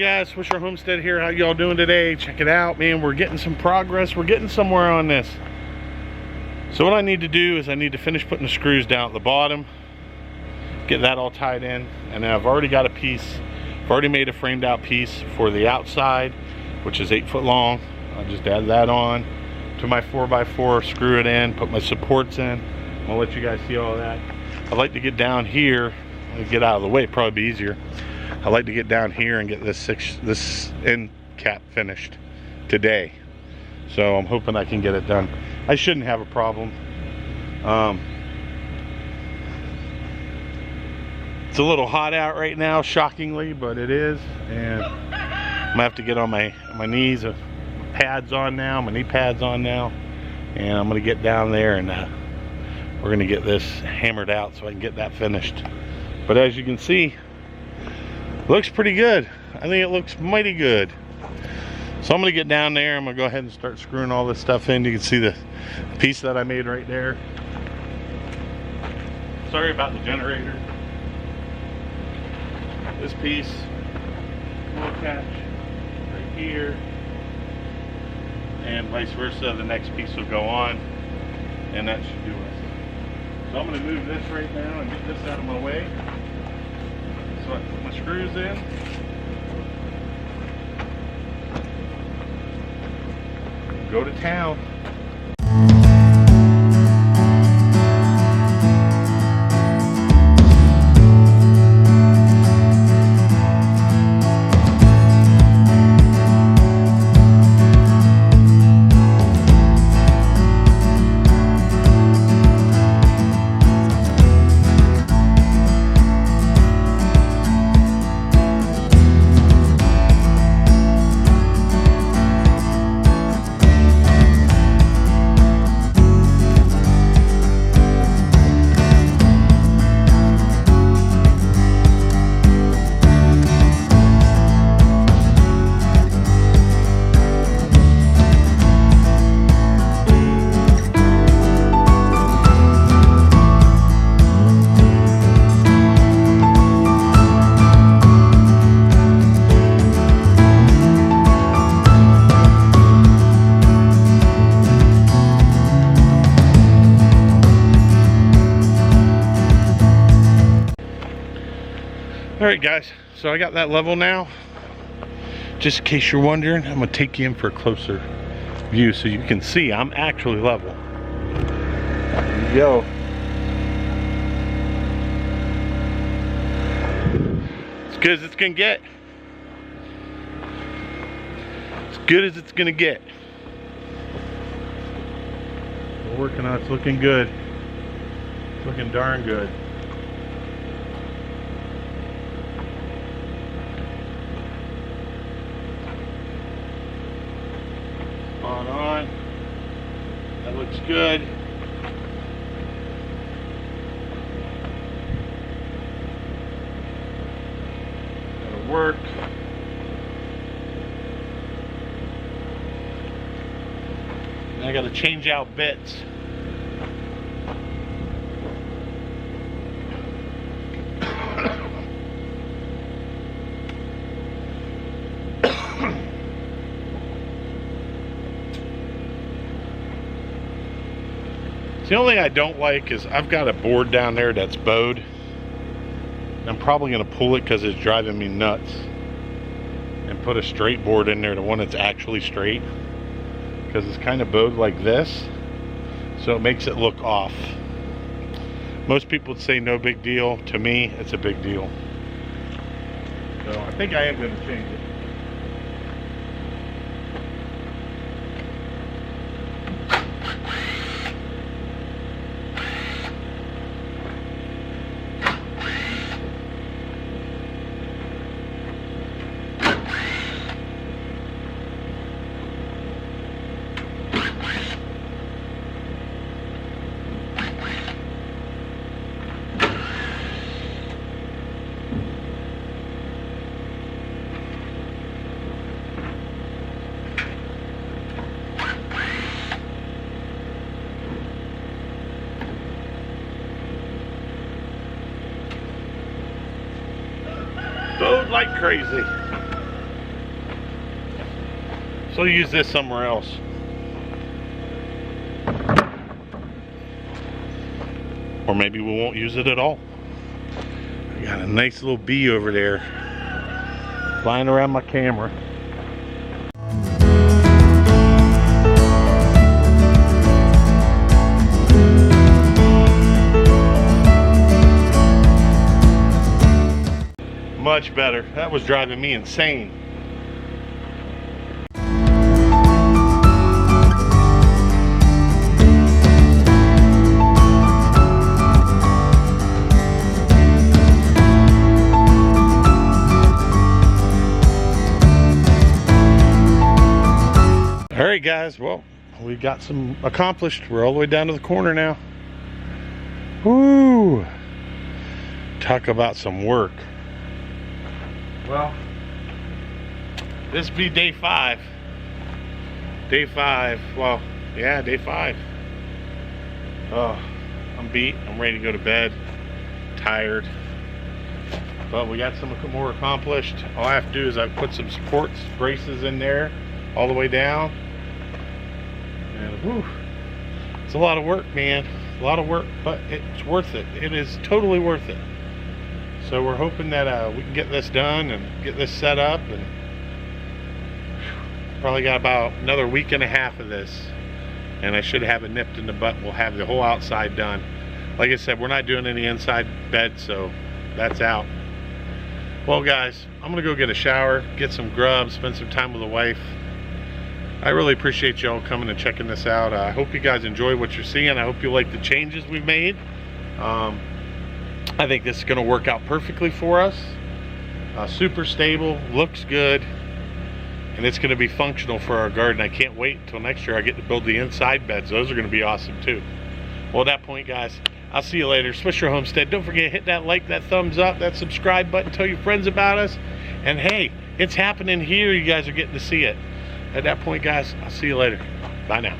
guys, Swisher Homestead here. How y'all doing today? Check it out, man. We're getting some progress. We're getting somewhere on this. So what I need to do is I need to finish putting the screws down at the bottom, get that all tied in, and then I've already got a piece. I've already made a framed out piece for the outside, which is 8 foot long. I'll just add that on to my 4x4, screw it in, put my supports in. I'll let you guys see all that. I'd like to get down here and get out of the way. It'd probably be easier. I'd like to get down here and get this end cap finished today. So I'm hoping I can get it done. I shouldn't have a problem. It's a little hot out right now, shockingly, but it is. And I'm gonna have to get on my knees, pads on now, my knee pads on now, and I'm gonna get down there and we're gonna get this hammered out so I can get that finished. But as you can see, looks pretty good. I think it looks mighty good. So I'm gonna get down there. I'm gonna go ahead and start screwing all this stuff in. You can see the piece that I made right there. Sorry about the generator. This piece will attach right here, and vice versa. The next piece will go on, and that should do it. So I'm gonna move this right now and get this out of my way. So I put my screws in. Go to town. Alright guys, so I got that level now. Just in case you're wondering, I'm going to take you in for a closer view so you can see I'm actually level. There you go. As good as it's going to get. As good as it's going to get. We're working on it. It's looking good. It's looking darn good. On. That looks good. That'll work. And I gotta change out bits. The only thing I don't like is I've got a board down there that's bowed. I'm probably going to pull it because it's driving me nuts, and put a straight board in there, the one that's actually straight, because it's kind of bowed like this, so it makes it look off. Most people would say no big deal. To me, it's a big deal. So I think I am going to change it. Bowed like crazy. So I'll use this somewhere else. Or maybe we won't use it at all. I got a nice little bee over there flying around my camera. Much better. That was driving me insane. Alright guys, well, we got some accomplished. We're all the way down to the corner now. Woo! Talk about some work. Well, this be day 5. Day 5, well, yeah, day 5. Oh, I'm beat. I'm ready to go to bed. Tired. But we got some more accomplished. All I have to do is I put some support braces in there all the way down. And whew, it's a lot of work, man. A lot of work, but it's worth it. It is totally worth it. So we're hoping that we can get this done and get this set up, and probably got about another week and a half of this, and I should have it nipped in the butt. We'll have the whole outside done. Like I said, we're not doing any inside bed, so that's out. Well guys, I'm gonna go get a shower, get some grub, spend some time with the wife. I really appreciate y'all coming and checking this out. I hope you guys enjoy what you're seeing. I hope you like the changes we've made. I think this is going to work out perfectly for us. Super stable, looks good, and it's going to be functional for our garden. I can't wait until next year I get to build the inside beds. Those are going to be awesome too. Well, at that point guys, I'll see you later. Swisher Homestead. Don't forget, hit that like, that thumbs up, that subscribe button, tell your friends about us. And hey, it's happening here. You guys are getting to see it. At that point guys, I'll see you later. Bye now.